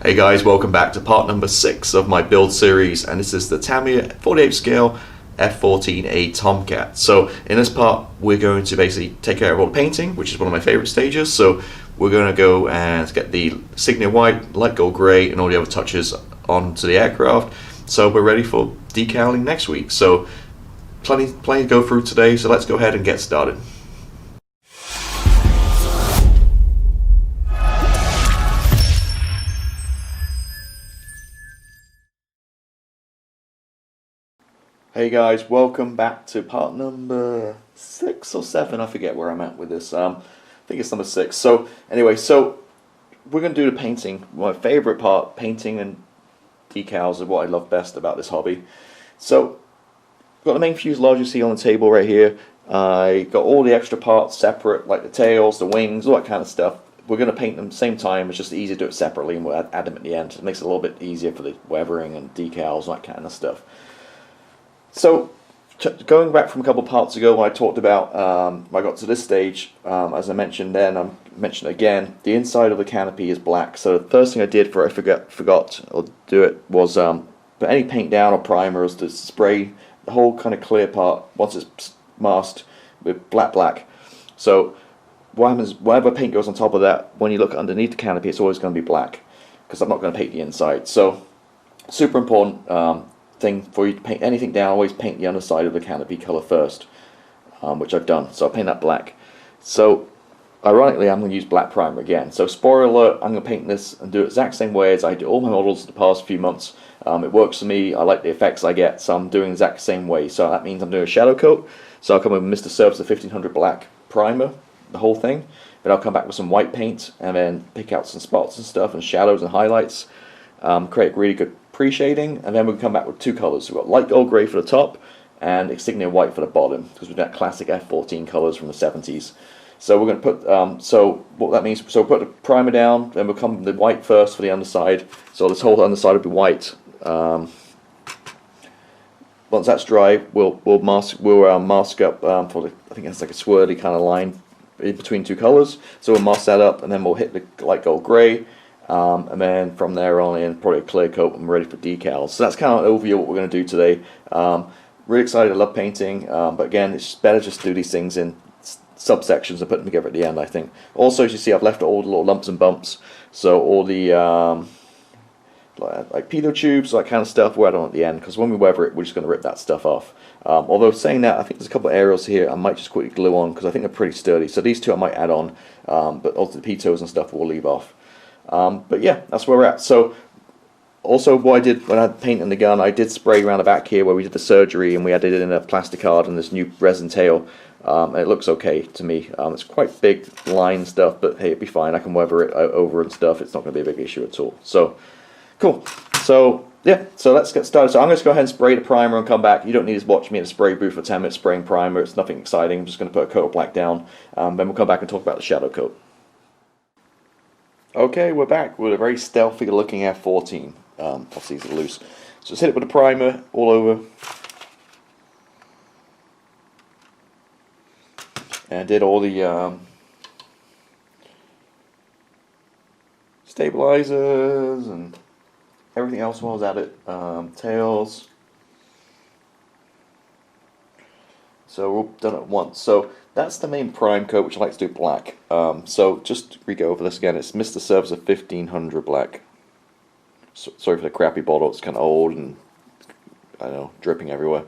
Hey guys, welcome back to part number 6 of my build series, and this is the Tamiya 48 scale F-14A Tomcat. So in this part we're going to basically take care of all the painting, which is one of my favorite stages. So we're going to go and get the insignia white, light gold grey and all the other touches onto the aircraft. So we're ready for decaling next week. So plenty to go through today, so let's go ahead and get started. Hey guys, welcome back to part number 6 or 7, I forget where I'm at with this. I think it's number 6. So anyway, so we're going to do the painting. My favorite part, painting and decals, are what I love best about this hobby. So I've got the main fuselage you see on the table right here. I got all the extra parts separate, like the tails, the wings, all that kind of stuff. We're going to paint them at the same time. It's just easier to do it separately, and we'll add them at the end. It makes it a little bit easier for the weathering and decals, that kind of stuff. So, going back from a couple of parts ago when I talked about, when I got to this stage, as I mentioned then, I mentioned again, the inside of the canopy is black. So the first thing I did before I forgot or do it was put any paint down or primers to spray the whole kind of clear part once it's masked with black. So what happens, whatever paint goes on top of that, when you look underneath the canopy, it's always going to be black, because I'm not going to paint the inside. So super important thing for you to paint anything down, always paint the underside of the canopy color first, which I've done. So I'll paint that black. So ironically, I'm going to use black primer again. So spoiler alert, I'm going to paint this and do it the exact same way as I do all my models the past few months. It works for me, I like the effects I get, so I'm doing the exact same way. So that means I'm doing a shadow coat. So I'll come with Mr. Service 1500 black primer, the whole thing. Then I'll come back with some white paint and then pick out some spots and stuff and shadows and highlights. Create a really good pre-shading, and then we'll come back with two colors. We've got light gold grey for the top and insignia white for the bottom, because we've got classic F-14 colors from the 70s. So we're going to put, so what that means, so we'll put the primer down, then we'll come with the white first for the underside. So this whole underside will be white. Once that's dry, we'll mask up for the, I think it's like a swirly kind of line in between two colors. So we'll mask that up, and then we'll hit the light gold grey. And then from there on in, probably a clear coat, and we're ready for decals. So that's kind of an overview of what we're going to do today. Really excited, I love painting, but again, it's better just to do these things in subsections and put them together at the end, I think. Also, as you see, I've left all the little lumps and bumps, so all the like pitot tubes, that kind of stuff, we'll add on at the end, because when we weather it, we're just going to rip that stuff off. Although saying that, I think there's a couple of areas here I might just quickly glue on, because I think they're pretty sturdy. So these two I might add on, but also the pitos and stuff we'll leave off. But yeah, that's where we're at. So also what I did when I had paint in the gun, I did spray around the back here where we did the surgery, and we added it in a plastic card and this new resin tail, and it looks okay to me. It's quite big line stuff, but hey, it'd be fine. I can weather it over and stuff. It's not going to be a big issue at all. So cool. So yeah, so let's get started. So I'm going to go ahead and spray the primer and come back. You don't need to watch me at a spray booth for 10 minutes spraying primer. It's nothing exciting. I'm just going to put a coat of black down, then we'll come back and talk about the shadow coat. Okay, we're back with a very stealthy looking F-14. Obviously these are loose. So let's hit it with a primer all over. And did all the stabilizers and everything else while I was at it. Tails. So we're all done at once. So that's the main prime coat, which I like to do black. So just to re-go over this again, it's Mr. Service 1500 black. So, sorry for the crappy bottle, it's kind of old and, I don't know, dripping everywhere.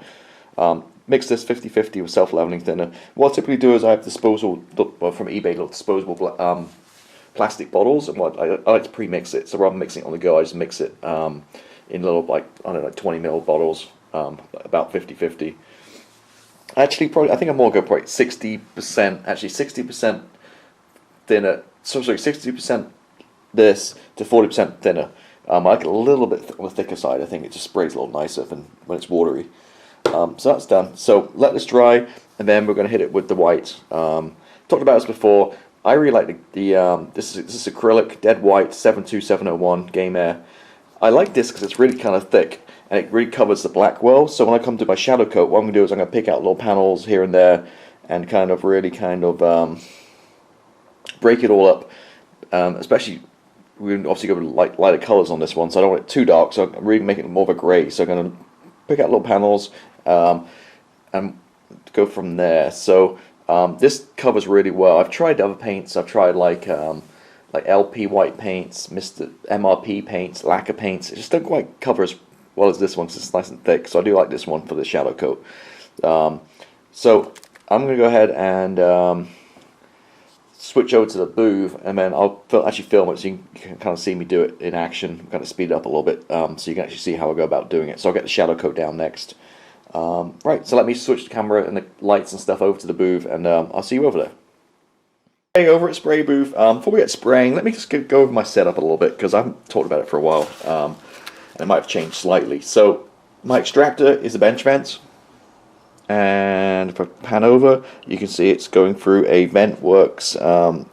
Mix this 50-50 with self-leveling thinner. What I typically do is I have disposable, well, from eBay, little disposable plastic bottles, and what I like to pre-mix it. So rather than mixing it on the go, I just mix it in little, like, I don't know, like 20 ml bottles, about 50-50. Actually, probably, I think I'm more going to probably 60%, actually 60% thinner, so sorry, 60% this to 40% thinner. I like it a little bit on the thicker side. I think it just sprays a little nicer when it's watery. So that's done. So let this dry, and then we're going to hit it with the white. Talked about this before. I really like this is acrylic, dead white, 72701 Game Air. I like this because it's really kind of thick, and it really covers the black well. So when I come to my shadow coat, what I'm going to do is I'm going to pick out little panels here and there, and kind of really break it all up, especially we're obviously going with lighter colours on this one, so I don't want it too dark, so I'm really making it more of a grey. So I'm going to pick out little panels and go from there. So this covers really well. I've tried other paints. I've tried like LP white paints, Mr. MRP paints, lacquer paints. It just don't quite cover as well as this one because it's nice and thick. So I do like this one for the shadow coat. So I'm going to go ahead and switch over to the booth, and then I'll actually film it so you can kind of see me do it in action, kind of speed it up a little bit, so you can actually see how I go about doing it. So I'll get the shadow coat down next. Right, so let me switch the camera and the lights and stuff over to the booth, and I'll see you over there. Okay, over at Spray Booth, before we get spraying, let me just go over my setup a little bit, because I haven't talked about it for a while, and it might have changed slightly. So my extractor is a Benchvent, and if I pan over, you can see it's going through a VentWorks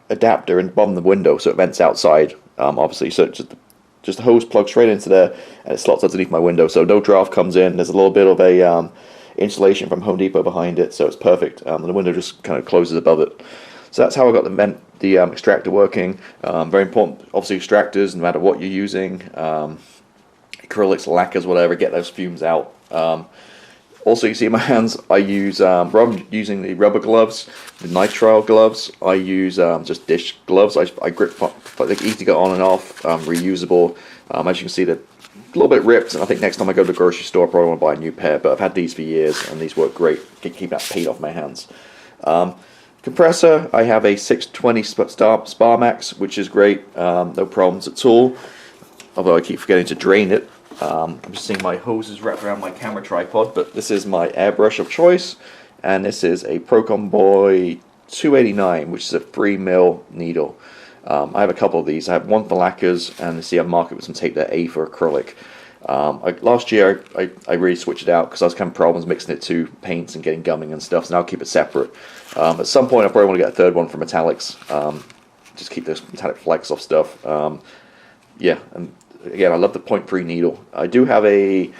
adapter in the bottom of the window, so it vents outside, obviously. So it's just the hose plugs straight into there, and it slots underneath my window, so no draft comes in. There's a little bit of a insulation from Home Depot behind it, so it's perfect. And the window just kind of closes above it. So that's how I got the extractor working. Very important, obviously, extractors, no matter what you're using, acrylics, lacquers, whatever, get those fumes out. Also, you see in my hands, I use, rather than using the rubber gloves, the nitrile gloves, I use just dish gloves. I grip, they're easy to get on and off, reusable. As you can see, they're a little bit ripped, and I think next time I go to the grocery store, I probably want to buy a new pair, but I've had these for years, and these work great. Keep that paint off my hands. Compressor, I have a 620 Sparmax, which is great, no problems at all, although I keep forgetting to drain it. I'm just seeing my hoses wrapped around my camera tripod, but this is my airbrush of choice, and this is a Procon Boy 289, which is a 3mm needle. I have a couple of these. I have one for lacquers, and you see I mark it with some tape there, A for acrylic. Last year I really switched it out because I was having problems mixing it to paints and getting gumming and stuff, so now I'll keep it separate. At some point I probably want to get a third one for metallics, just keep those metallic flecks off stuff. Yeah, and again, I love the 0.3 needle. I do have a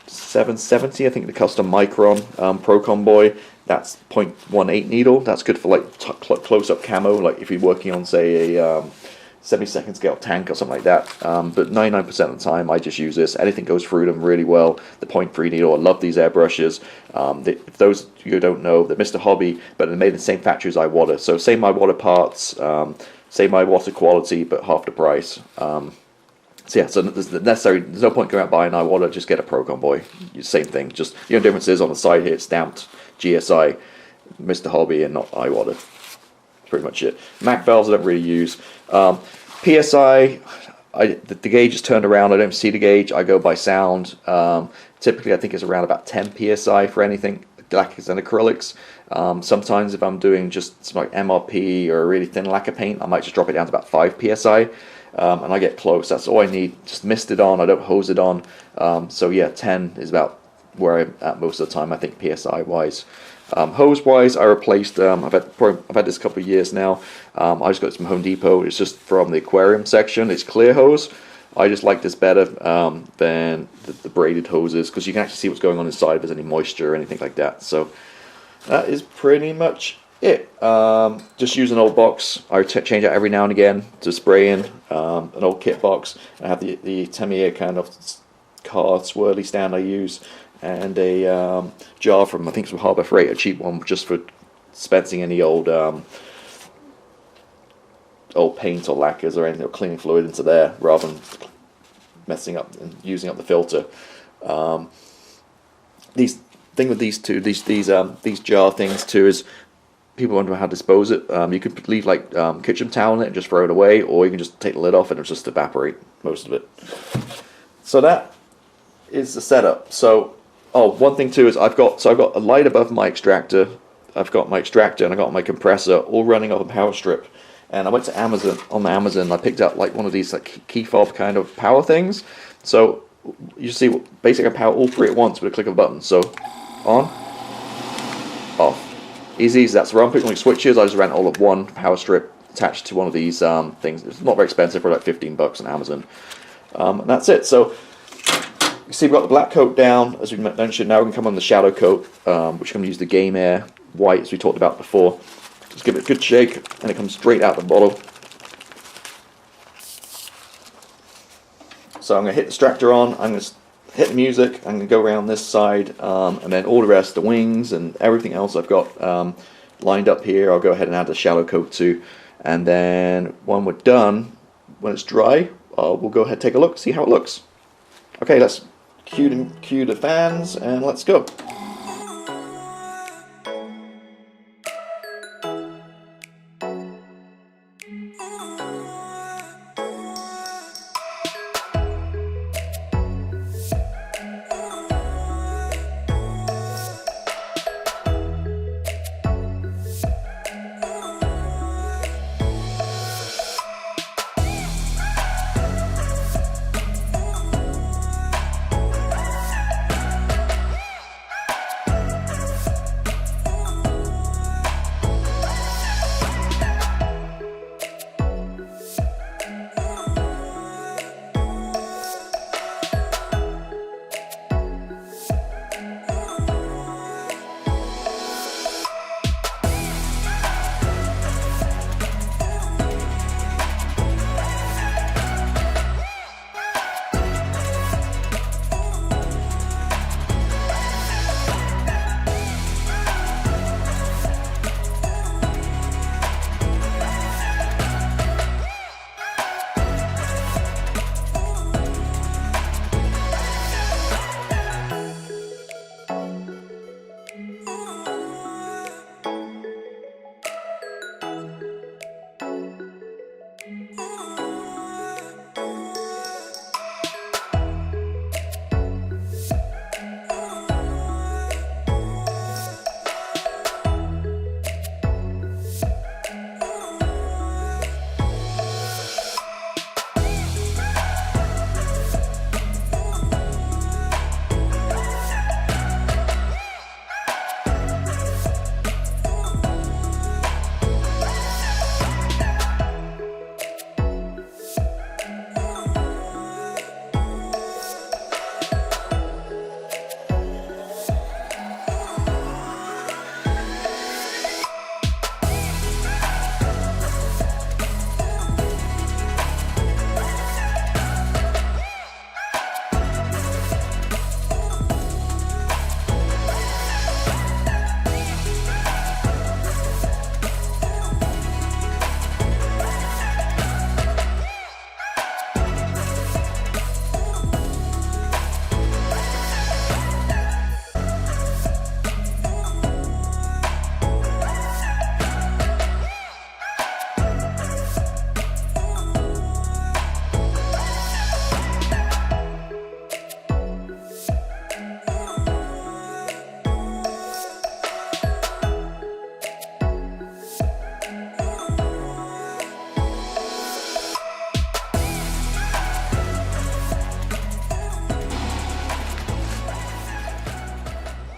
770, I think the custom Micron Procon Boy. That's 0.18 needle. That's good for like close-up camo, like if you're working on, say, a 70-second scale tank or something like that. But 99% of the time, I just use this. Anything goes through them really well. The 0.3 needle. I love these airbrushes. If those of you who don't know, they're Mr. Hobby, but they're made in the same factory as iWater. So same iWater parts, same iWater quality, but half the price. So yeah, so there's no point going out buying iWater, just get a Procon Boy. Same thing, just the only difference is on the side here it's stamped GSI, Mr. Hobby, and not iWater. That's pretty much it. Mac valves I don't really use. PSI, the gauge is turned around, I don't see the gauge, I go by sound. Typically I think it's around about 10 PSI for anything, lacquers and acrylics. Sometimes if I'm doing just some like MRP or a really thin lacquer paint, I might just drop it down to about 5 PSI. And I get close. That's all I need. Just mist it on. I don't hose it on. So yeah, 10 is about where I'm at most of the time, I think, PSI wise. Hose wise, I replaced. I've had this a couple of years now. I just got it from Home Depot. It's just from the aquarium section. It's clear hose. I just like this better than the braided hoses because you can actually see what's going on inside if there's any moisture or anything like that. So that is pretty much it. Just use an old box. I change out every now and again to spray in an old kit box. I have the Tamiya kind of car swirly stand I use, and a jar from, I think it's from Harbor Freight, a cheap one, just for dispensing any old paint or lacquers or anything, or cleaning fluid into there rather than messing up and using up the filter. These jar things too is, people wonder how to dispose it. You could leave like kitchen towel in it and just throw it away, or you can just take the lid off and it'll just evaporate most of it. So that is the setup. So, one thing too is I've got a light above my extractor. I've got my extractor and I got my compressor all running off a power strip. And I went to Amazon. On Amazon, I picked out like one of these like key fob kind of power things. So you see, basically I power all three at once with a click of a button. So on, off. Easy as that. So I'm picking like switches. I just ran all of one power strip attached to one of these things. It's not very expensive, for like $15 on Amazon. And that's it. So you see, we've got the black coat down, as we mentioned. Now we can come on the shadow coat, which I'm going to use the Game Air white, as we talked about before. Just give it a good shake, and it comes straight out the bottle. So I'm going to hit the extractor on, I'm going to hit the music, I'm going to go around this side, and then all the rest, the wings and everything else I've got lined up here, I'll go ahead and add the shadow coat to. And then when we're done, when it's dry, we'll go ahead and take a look, see how it looks. Okay, let's cue the fans and let's go.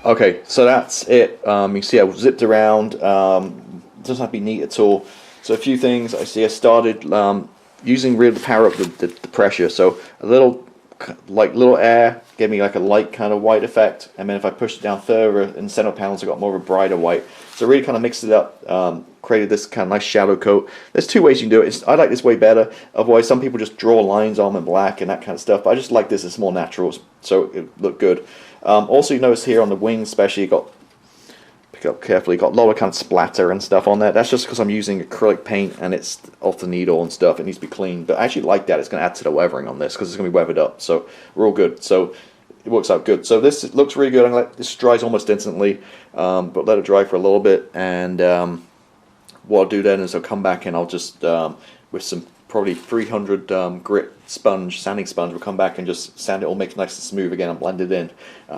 Okay, so that's it. You can see I zipped around. Doesn't have to be neat at all. So a few things. I see I started using really to power up the pressure. So a little air gave me like a light kind of white effect, and then if I pushed it down further in center panels, I got more of a brighter white. So really kind of mixed it up, created this kind of nice shadow coat. There's two ways you can do it. I like this way better. Otherwise, some people just draw lines on in black and that kind of stuff. But I just like this. It's more natural, so it looked good. Also, you notice here on the wings, especially, you got, pick it up carefully, got a lot of kind of splatter and stuff on there. That's just because I'm using acrylic paint and it's off the needle and stuff. It needs to be clean. But I actually like that. It's going to add to the weathering on this because it's going to be weathered up. So we're all good. So it works out good. So this looks really good. I'm gonna let this dries almost instantly, but let it dry for a little bit. And what I'll do then is I'll come back and I'll just with some probably 300 grit sponge, sanding sponge, we'll come back and just sand it all, make it nice and smooth again and blend it in,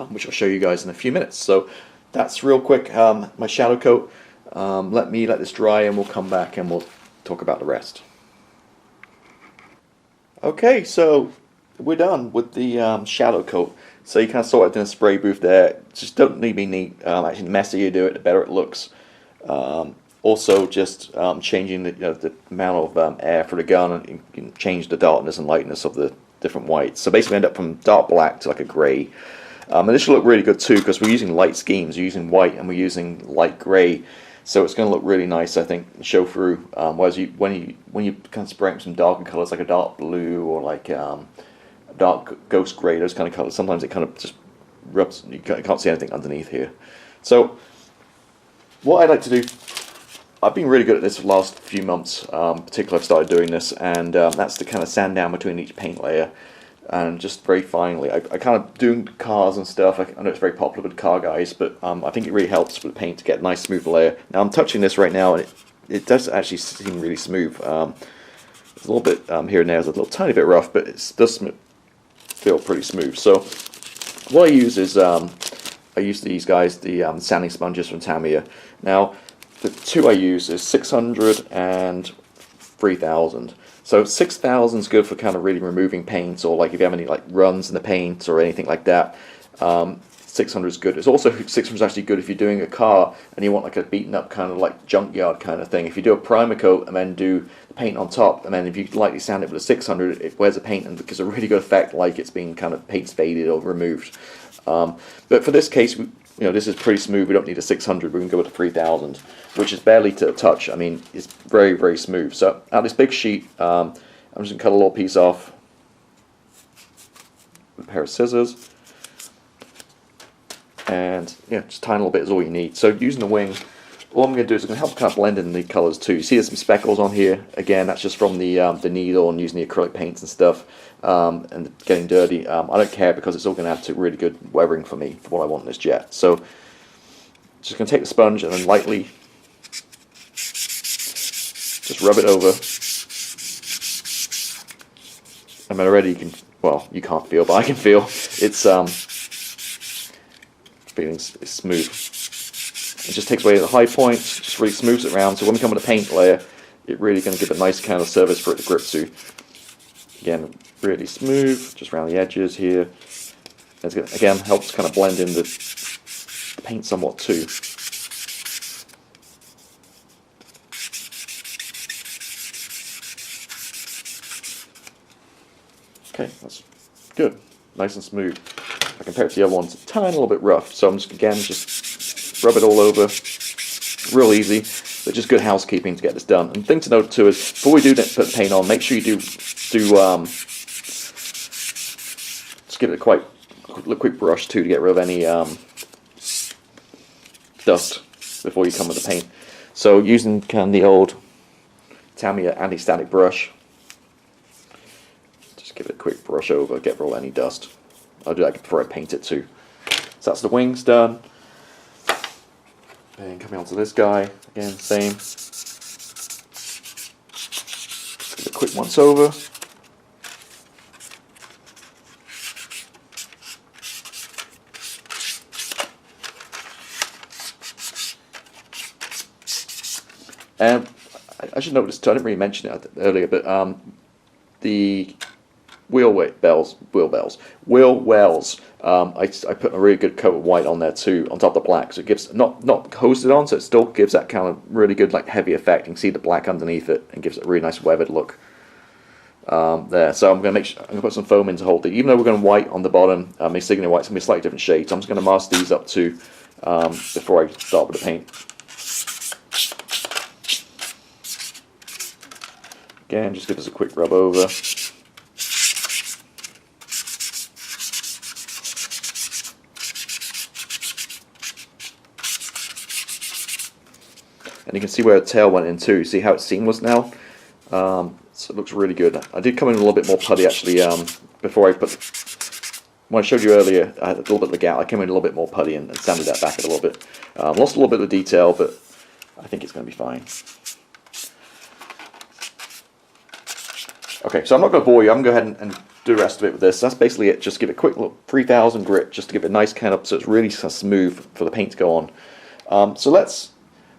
which I'll show you guys in a few minutes. So that's real quick, my shadow coat. Let this dry and we'll come back and we'll talk about the rest. Okay, so we're done with the shadow coat. So you kind of saw it in a spray booth there. Just don't need to be neat. Actually, the messier you do it, the better it looks. Also, just changing the amount of air for the gun, and you can change the darkness and lightness of the different whites. So basically, end up from dark black to like a grey. And this will look really good too because we're using light schemes. We're using white and we're using light grey, so it's going to look really nice, I think, and show through. Whereas when you kind of spray some darker colours like a dark blue or like dark ghost grey, those kind of colours. Sometimes it kind of just rubs, you can't see anything underneath here. So what I like to do, I've been really good at this for the last few months, particularly I've started doing this, and that's to kind of sand down between each paint layer, and just very finely. I kind of doing cars and stuff, I know it's very popular with car guys, but I think it really helps with paint to get a nice smooth layer. Now I'm touching this right now, and it does actually seem really smooth. It's a little bit here and there, it's a little tiny bit rough, but it does feel pretty smooth. So what I use is, I use these guys, the sanding sponges from Tamiya. Now the two I use is 600 and 3000. So 6000 is good for kind of really removing paint, or like if you have any like runs in the paint or anything like that. 600 is good. It's also 600 is actually good if you're doing a car and you want like a beaten up kind of like junkyard kind of thing. If you do a primer coat and then do the paint on top, and then if you lightly sand it with a 600, it wears the paint and gives a really good effect, like it's been kind of paint's faded or removed. But for this case, this is pretty smooth. We don't need a 600. We can go with a 3000, which is barely to touch. I mean, it's very, very smooth. So out of this big sheet, I'm just gonna cut a little piece off with a pair of scissors, and yeah, just a tiny little bit is all you need. So using the wing, all I'm going to do is I'm going to help kind of blend in the colours too. You see there's some speckles on here. Again, that's just from the needle and using the acrylic paints and stuff, and getting dirty. I don't care, because it's all going to add to really good weathering for me, for what I want in this jet. So just going to take the sponge and then lightly just rub it over. And then already you can, well, you can't feel, but I can feel it's feeling it's smooth. It just takes away the high points, just really smooths it around, so when we come with a paint layer, it really going to give a nice kind of surface for it to grip to. Again, really smooth, just around the edges here. It's gonna, again, helps kind of blend in the paint somewhat too. Okay, that's good, nice and smooth. I compare it to the other ones, a tiny little bit rough, so I'm just rub it all over, real easy, but just good housekeeping to get this done. And the thing to note too is, before we do put the paint on, make sure you just give it a quick brush too, to get rid of any dust before you come with the paint. So using kind of the old Tamiya anti-static brush, just give it a quick brush over, get rid of any dust. I'll do that before I paint it too. So that's the wings done. And coming on to this guy, again, same. Just give it a quick once over. And I should note this too, I didn't really mention it earlier, but the wheel wells, I put a really good coat of white on there too, on top of the black, so it gives, not coasted on, so it still gives that kind of really good like heavy effect. You can see the black underneath it, and gives it a really nice weathered look there. So I'm going to put some foam in to hold it, even though we're going white on the bottom. My Signia white's going to be a slightly different shade, so I'm just going to mask these up too before I start with the paint. Again, just give us a quick rub over. And you can see where the tail went in too. See how it's seamless now? So it looks really good. I did come in a little bit more putty actually before I put... When I showed you earlier, I had a little bit of the gap. I came in a little bit more putty and sanded that back a little bit. Lost a little bit of detail, but I think it's going to be fine. Okay, so I'm not going to bore you. I'm going to go ahead and do the rest of it with this. That's basically it. Just give it a quick little 3000 grit, just to give it a nice kind of, so it's really smooth for the paint to go on. So let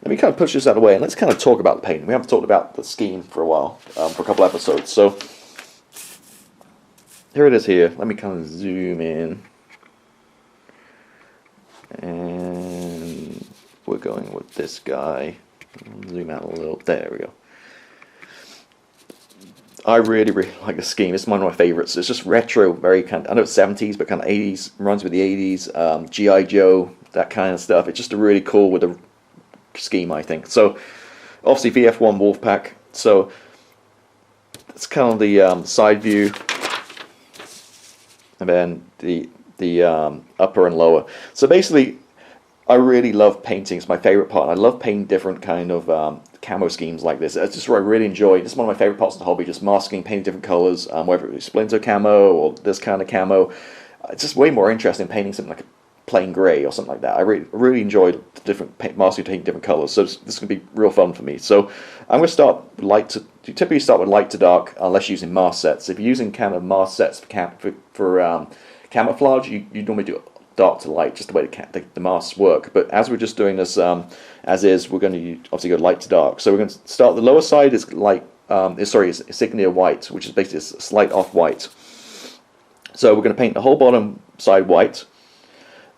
me kind of push this out of the way, and let's kind of talk about the paint. We haven't talked about the scheme for a while, for a couple episodes. So here it is here. Let me kind of zoom in. And we're going with this guy. Zoom out a little. There we go. I really, really like the scheme. It's one of my favorites. It's just retro, very kind of, I know it's 70s, but kind of 80s. Reminds me of the 80s. GI Joe, that kind of stuff. It's just a really cool with the scheme, I think. So obviously VF1 Wolfpack. So that's kind of the side view. and then the upper and lower. So basically, I really love painting. It's my favorite part. I love painting different kind of camo schemes like this. It's just what I really enjoy. This is one of my favorite parts of the hobby, just masking, painting different colors, whether it's splinter camo or this kind of camo. It's just way more interesting painting something like a plain grey or something like that. I really enjoy the different masking, painting different colors. So this is going to be real fun for me. So I'm going to start with light to. You typically start with light to dark, unless you're using mask sets. If you're using kind of mask sets for camouflage, you normally do dark to light, just the way the masks work. But as we're just doing this as is, we're going to obviously go light to dark. So we're going to start, the lower side is light, is Signia white, which is basically a slight off white. So we're going to paint the whole bottom side white.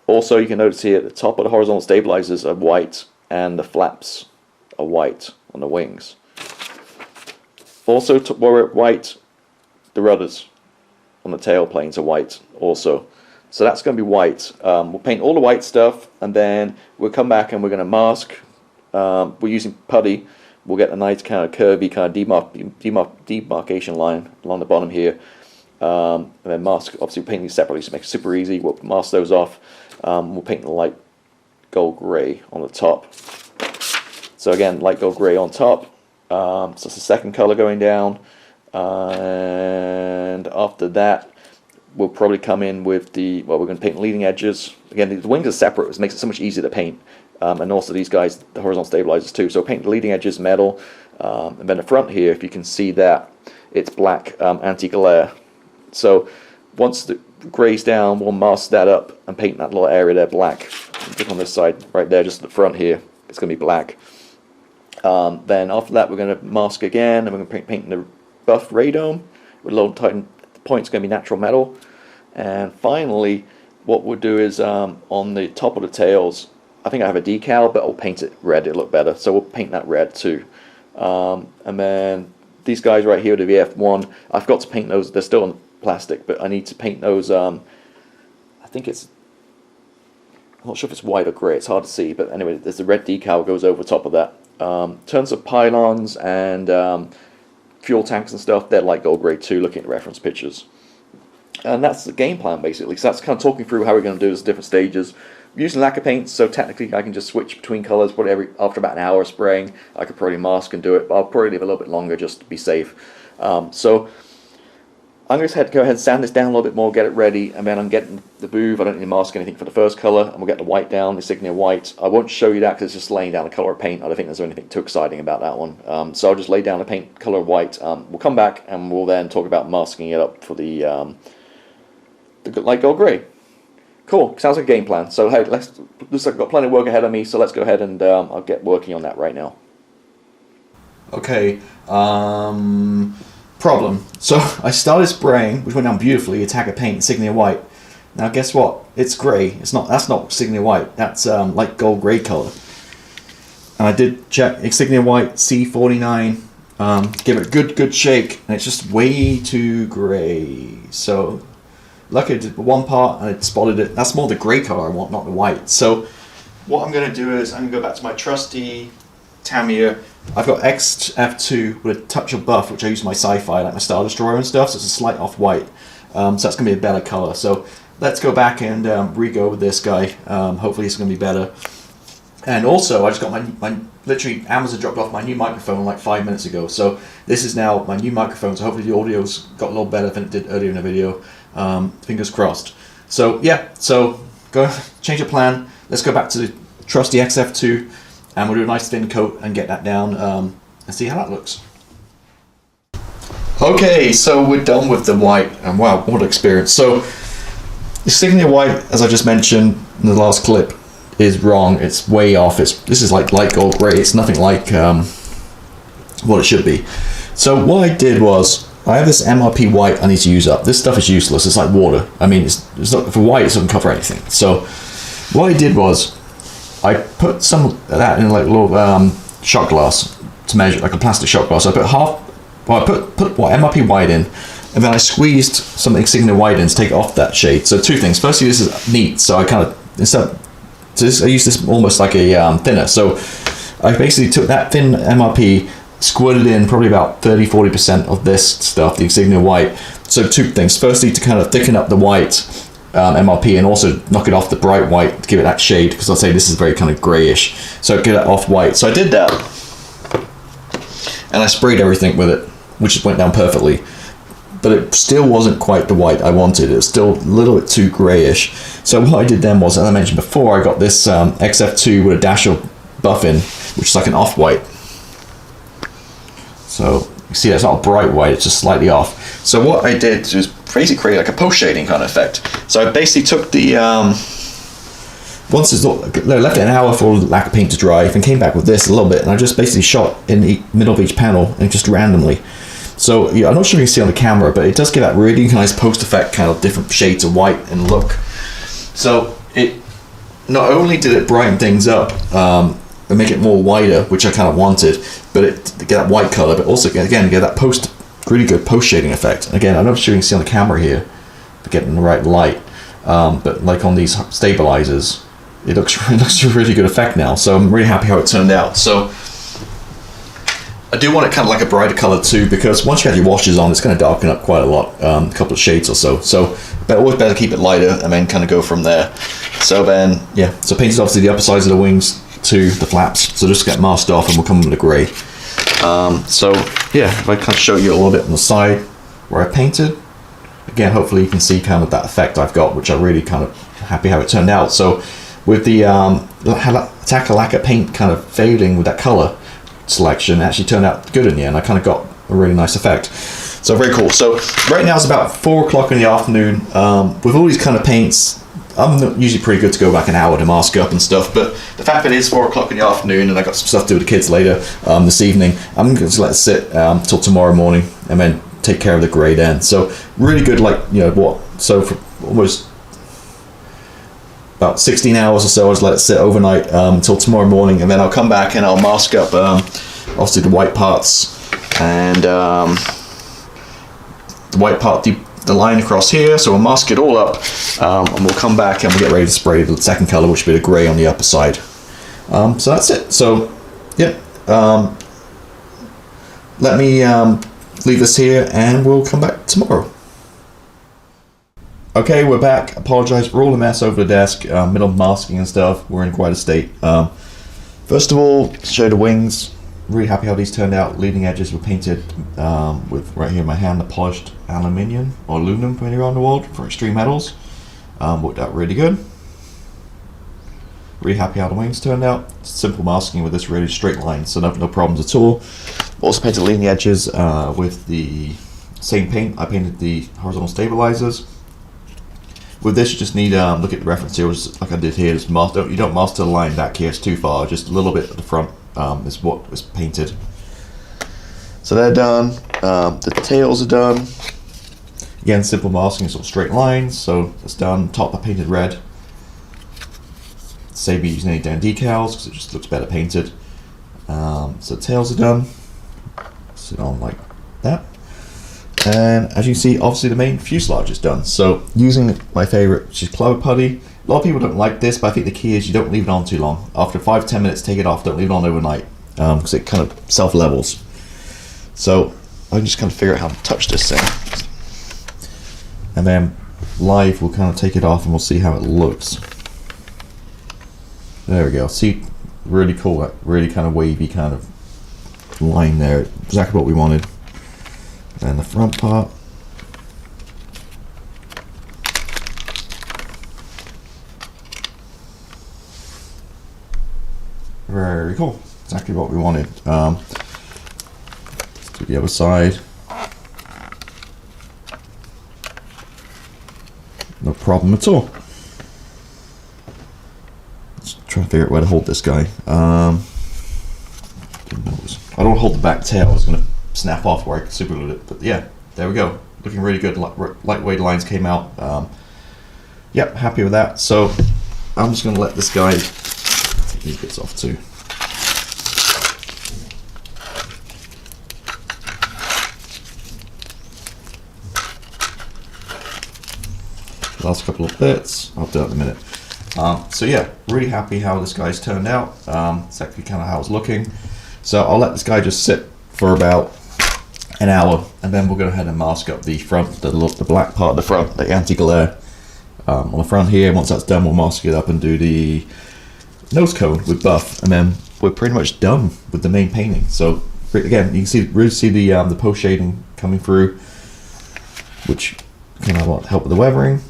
Also, you can notice here the top of the horizontal stabilizers are white and the flaps are white on the wings. Also, where we're white, the rudders on the tail planes are white also. So that's going to be white. We'll paint all the white stuff, and then we'll come back and we're going to mask. We're using putty. We'll get a nice kind of curvy kind of demarcation line along the bottom here. And then mask, obviously we're painting these separately, so make it super easy. We'll mask those off. We'll paint the light gold grey on the top. So again, light gold grey on top. So it's the second color going down. And after that, we'll probably come in with the, well, we're going to paint leading edges. Again, the wings are separate, which makes it so much easier to paint. And also these guys, the horizontal stabilizers too. So paint the leading edges metal. And then the front here, if you can see that, it's black anti-glare. So once the gray's down, we'll mask that up and paint that little area there black. Click on this side right there, just the front here, it's going to be black. Then after that, we're going to mask again, and we're going to paint the buff radome with a little tighten. The point's going to be natural metal. And finally, what we'll do is on the top of the tails, I think I have a decal, but I'll paint it red, it'll look better. So we'll paint that red too. And then these guys right here, the VF1, I forgot to paint those. They're still on plastic, but I need to paint those. I think it's, I'm not sure if it's white or grey, it's hard to see, but anyway, there's the red decal goes over top of that. In terms of pylons and fuel tanks and stuff, they're light gold grey too, looking at reference pictures. And that's the game plan basically. So that's kind of talking through how we're going to do this at different stages. We're using lacquer paints, so technically I can just switch between colours. Probably after about an hour of spraying, I could probably mask and do it, but I'll probably leave a little bit longer just to be safe. So I'm going to go ahead and sand this down a little bit more, get it ready, and then I'm getting the booth. I don't need to mask anything for the first colour, and we'll get the white down, the Signia white. I won't show you that because it's just laying down the colour of paint. I don't think there's anything too exciting about that one. So I'll just lay down the paint colour of white. We'll come back and we'll then talk about masking it up for the light gold grey. Cool, sounds like a game plan. So hey, looks like I've got plenty of work ahead of me, so let's go ahead and I'll get working on that right now. Okay, problem. So I started spraying, which went down beautifully, Attacker paint, Signia white. Now guess what? It's grey. It's not. That's not Signia white. That's light gold grey color. And I did check Signia white C49. Give it a good shake, and it's just way too grey. So luckily I did one part and it spotted it. That's more the grey color I want, not the white. So what I'm going to do is I'm going to go back to my trusty Tamiya. I've got XF2 with a touch of buff, which I use in my sci-fi, like my Star Destroyer and stuff, so it's a slight off-white. So that's going to be a better color. So let's go back and re-go with this guy. Hopefully it's going to be better. And also, I just got my literally, Amazon dropped off my new microphone like 5 minutes ago. So this is now my new microphone, so hopefully the audio's got a little better than it did earlier in the video. Fingers crossed. So yeah, so go change your plan. Let's go back to the trusty XF2. And we'll do a nice thin coat and get that down and see how that looks. Okay, so we're done with the white, and wow, what an experience. So the Signia white, as I just mentioned in the last clip, is wrong. It's way off. This is like light gold grey. It's nothing like what it should be. So what I did was, I have this MRP white I need to use up. This stuff is useless. It's like water. I mean, it's not, for white it doesn't cover anything. So what I did was, I put some of that in like a little shot glass to measure, like a plastic shot glass. I put I put MRP white in, and then I squeezed some Signia white in to take it off that shade. So two things. Firstly, this is neat. So I kind of I use this almost like a thinner. So I basically took that thin MRP, squirted in probably about 30-40% of this stuff, the insignia white. So two things. Firstly, to kind of thicken up the white MRP and also knock it off the bright white to give it that shade, because I'll say this is very kind of grayish. So get it off white. So I did that, and I sprayed everything with it, which just went down perfectly. But it still wasn't quite the white I wanted. It was still a little bit too grayish. So what I did then was, as I mentioned before, I got this XF2 with a dash of buff in, which is like an off-white. So you see that's not a bright white, it's just slightly off. So what I did was basically create like a post shading kind of effect. So I basically took the once it's left it an hour for lacquer paint to dry, then came back with this a little bit, and I just basically shot in the middle of each panel and just randomly. So yeah, I'm not sure if you can see on the camera, but it does give that really nice post effect, kind of different shades of white and look. So it not only did it brighten things up and make it more wider, which I kind of wanted, but it to get that white color, but also again get that really good post shading effect. Again, I'm not sure you can see on the camera here, but getting the right light. But like on these stabilizers, it looks a really good effect now. So I'm really happy how it turned out. So I do want it kind of like a brighter color too, because once you have your washes on, it's going to darken up quite a lot, a couple of shades or so. So but always better keep it lighter and then kind of go from there. So then, yeah, so painted obviously the upper sides of the wings to the flaps. So just get masked off and we'll come with a grey. So yeah, if I kind of show you a little bit on the side where I painted. Again, hopefully you can see kind of that effect I've got, which I'm really kind of happy how it turned out. So with the Tacker lacquer paint kind of fading with that color selection, it actually turned out good in the end. I kind of got a really nice effect. So very cool. So right now it's about 4 o'clock in the afternoon. With all these kind of paints, I'm usually pretty good to go back an hour to mask up and stuff, but the fact that it is 4 o'clock in the afternoon and I got some stuff to do with the kids later this evening, I'm going to let it sit till tomorrow morning and then take care of the grey then. So really good, like, you know what, so for almost about 16 hours or so, I'll just let it sit overnight until tomorrow morning, and then I'll come back and I'll mask up obviously the white parts and the white part, the line across here. So we'll mask it all up and we'll come back and we'll get ready to spray the second color, which will be the grey on the upper side. So that's it. So yeah, let me leave this here and we'll come back tomorrow. Okay, we're back. Apologize for all the mess over the desk, middle masking and stuff. We're in quite a state. First of all, show the wings. Really happy how these turned out. Leading edges were painted with, right here in my hand, the polished aluminium or aluminum from anywhere around the world for Extreme Metals. Worked out really good. Really happy how the wings turned out. Simple masking with this really straight line, so no problems at all. Also painted leading edges with the same paint. I painted the horizontal stabilizers. With this, you just need look at the reference here, like I did here. You don't master the line back here; it's too far. Just a little bit at the front is what was painted. So they're done. The tails are done. Again, simple masking, sort of straight lines. So it's done. Top I painted red. Save me using any damn decals because it just looks better painted. So tails are done. Sit on like that. And as you can see, obviously the main fuselage is done. So using my favorite, which is Clover Putty. A lot of people don't like this, but I think the key is you don't leave it on too long. After 5-10 minutes, take it off. Don't leave it on overnight because it kind of self-levels. So I can just kind of figure out how to touch this thing. And then live, we'll kind of take it off and we'll see how it looks. There we go. See, really cool, that really kind of wavy kind of line there. Exactly what we wanted. And the front part. Very cool. Exactly what we wanted. Let's do the other side. No problem at all. Let's try and figure out where to hold this guy. I don't hold the back tail. It's going to snap off where I super glued it, but yeah, there we go. Looking really good. Lightweight lines came out. Yep, happy with that. So I'm just going to let this guy take these bits off too. Last couple of bits, I'll do it in a minute. So yeah, really happy how this guy's turned out. Exactly kind of how it's looking. So I'll let this guy just sit for about an hour, and then we'll go ahead and mask up the front, the black part of the front, the anti-glare on the front here. Once that's done, we'll mask it up and do the nose cone with buff, and then we're pretty much done with the main painting. So again, you can really see the post shading coming through, which can help with the weathering.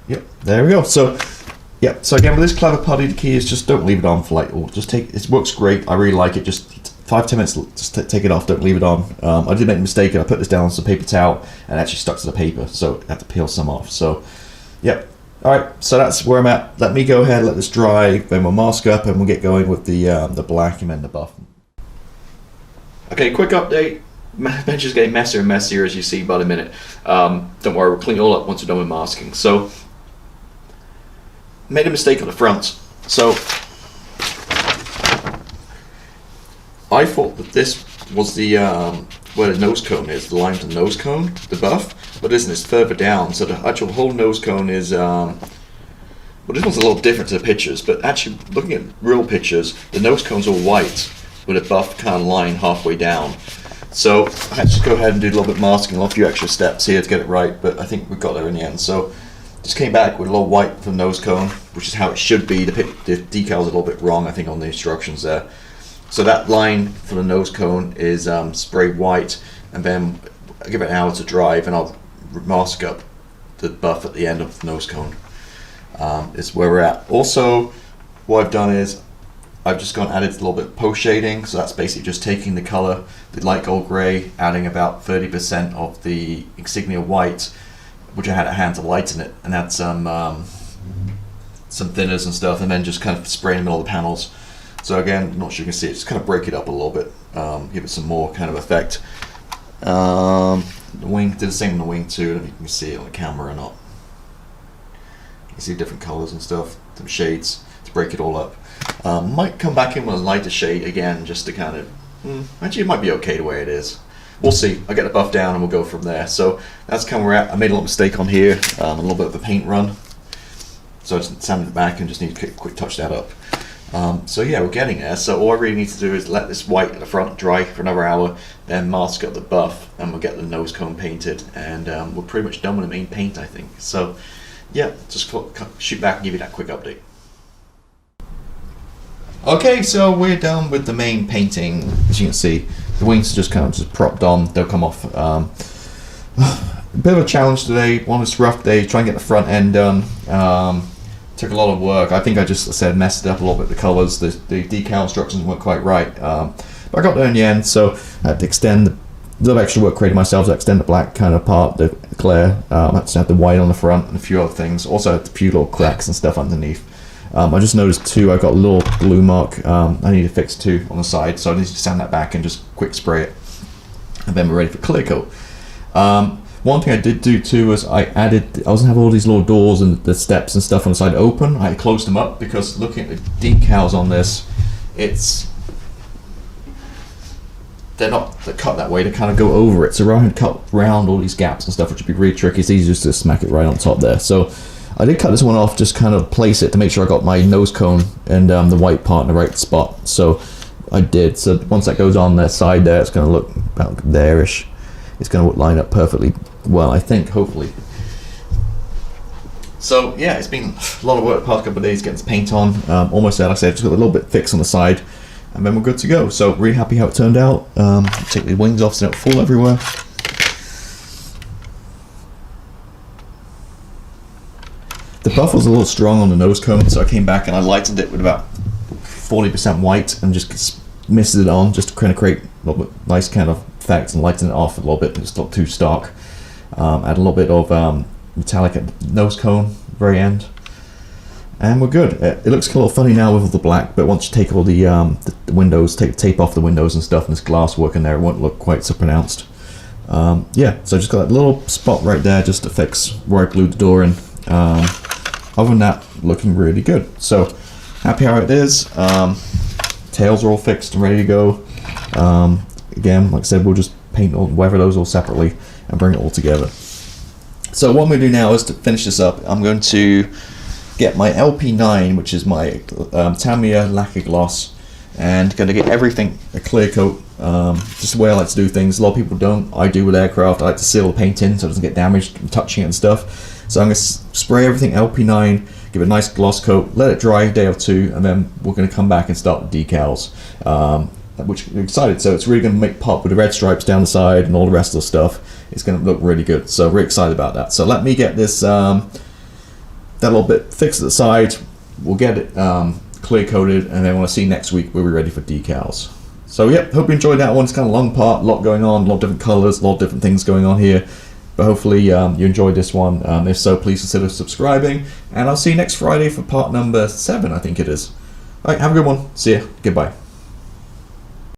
Yep, there we go. So yeah, so again, with this clever putty, the key is just don't leave it on for like, or just take, it works great, I really like it, just 5-10 minutes, just take it off, don't leave it on. I did make a mistake, I put this down on some paper towel and it actually stuck to the paper, so I had to peel some off. So yep, alright, so that's where I'm at. Let me go ahead, let this dry, then we'll mask up and we'll get going with the black and then the buff. Okay, quick update. Bench is getting messier and messier as you see by the minute. Don't worry, we'll clean it all up once we're done with masking. So, made a mistake on the front. So, I thought that this was the where the nose cone is, the line to the nose cone, the buff, but it isn't, it's further down. So the actual whole nose cone is, well, this one's a little different to the pictures, but actually looking at real pictures, the nose cone's all white with a buff kind of line halfway down. So I had to go ahead and do a little bit of masking, a few extra steps here to get it right, but I think we got there in the end. So just came back with a little white for the nose cone, which is how it should be. The decal's a little bit wrong, I think, on the instructions there. So that line for the nose cone is sprayed white, and then I give it an hour to dry, and I'll mask up the buff at the end of the nose cone. Is where we're at. Also, what I've done is I've just gone and added a little bit of post shading, so that's basically just taking the color, the light gold gray, adding about 30% of the insignia white, which I had at hand to lighten it, and add some thinners and stuff, and then just kind of spray in the middle of the panels. So again, I'm not sure you can see it, just kind of break it up a little bit, give it some more kind of effect. The wing, did the same on the wing too, I don't know if you can see it on the camera or not. You can see different colors and stuff, some shades to break it all up. Might come back in with a lighter shade again, just to kind of, actually it might be okay the way it is. We'll see. I'll get the buff down and we'll go from there. So that's kind of where we're at. I made a little mistake on here, a little bit of a paint run. So I just sanded it back and just need to quick touch that up. So yeah, we're getting there. So all I really need to do is let this white at the front dry for another hour, then mask up the buff, and we'll get the nose cone painted, and we're pretty much done with the main paint, I think. So yeah, just shoot back and give you that quick update. Okay, so we're done with the main painting. As you can see, the wings are just kind of propped on, they'll come off. A bit of a challenge today, one was rough day, trying to get the front end done. Took a lot of work. I think I just said messed it up a little bit, the colours, the decal instructions weren't quite right. But I got there in the end, so I had to extend a little extra work created myself to extend the black kind of part, the glare. I had to have the white on the front and a few other things. Also had a few little cracks and stuff underneath. I just noticed too, I got a little glue mark I need to fix too on the side, so I need to sand that back and just quick spray it, and then we're ready for clear coat. One thing I did do too was I was gonna have all these little doors and the steps and stuff on the side open. I closed them up because looking at the decals on this, they're cut that way, they kind of go over it, so rather than cut around all these gaps and stuff, which would be really tricky, it's easy just to smack it right on top there. So I did cut this one off, just kind of place it to make sure I got my nose cone and the white part in the right spot. So I did. So once that goes on that side there, it's going to look about there-ish. It's going to line up perfectly well, I think, hopefully. So yeah, it's been a lot of work the past couple of days getting this paint on. Almost there, like I said, just got a little bit fixed on the side, and then we're good to go. So really happy how it turned out. Take the wings off so they don't fall everywhere. The buff was a little strong on the nose cone, so I came back and I lightened it with about 40% white and just misted it on, just to kind of create a little bit nice kind of effect and lighten it off a little bit. It's not too stark. Add a little bit of metallic at the nose cone, very end, and we're good. It looks a little funny now with all the black, but once you take all the windows, take the tape off the windows and stuff, and this glass work in there, it won't look quite so pronounced. Yeah, so I just got that little spot right there just to fix where I glued the door in. Other than that, looking really good. So happy how it is. Tails are all fixed and ready to go. Again, like I said, we'll just paint or weather those all separately and bring it all together. So what I'm going to do now is to finish this up, I'm going to get my LP9, which is my Tamiya lacquer gloss, and going to get everything a clear coat, just the way I like to do things. A lot of people don't. I do with aircraft. I like to seal the paint in so it doesn't get damaged from touching it and stuff. So I'm going to spray everything LP9, give it a nice gloss coat, let it dry a day or two, and then we're going to come back and start the decals, which I'm excited. So it's really going to make pop with the red stripes down the side and all the rest of the stuff. It's going to look really good. So we're excited about that. So let me get this that little bit fixed at the side. We'll get it clear coated, and then we'll see next week we'll be ready for decals. So yeah, hope you enjoyed that one. It's kind of a long part, a lot going on, a lot of different colors, a lot of different things going on here. But hopefully you enjoyed this one. If so, please consider subscribing, and I'll see you next Friday for part number 7, I think it is. All right, have a good one. See ya. Goodbye.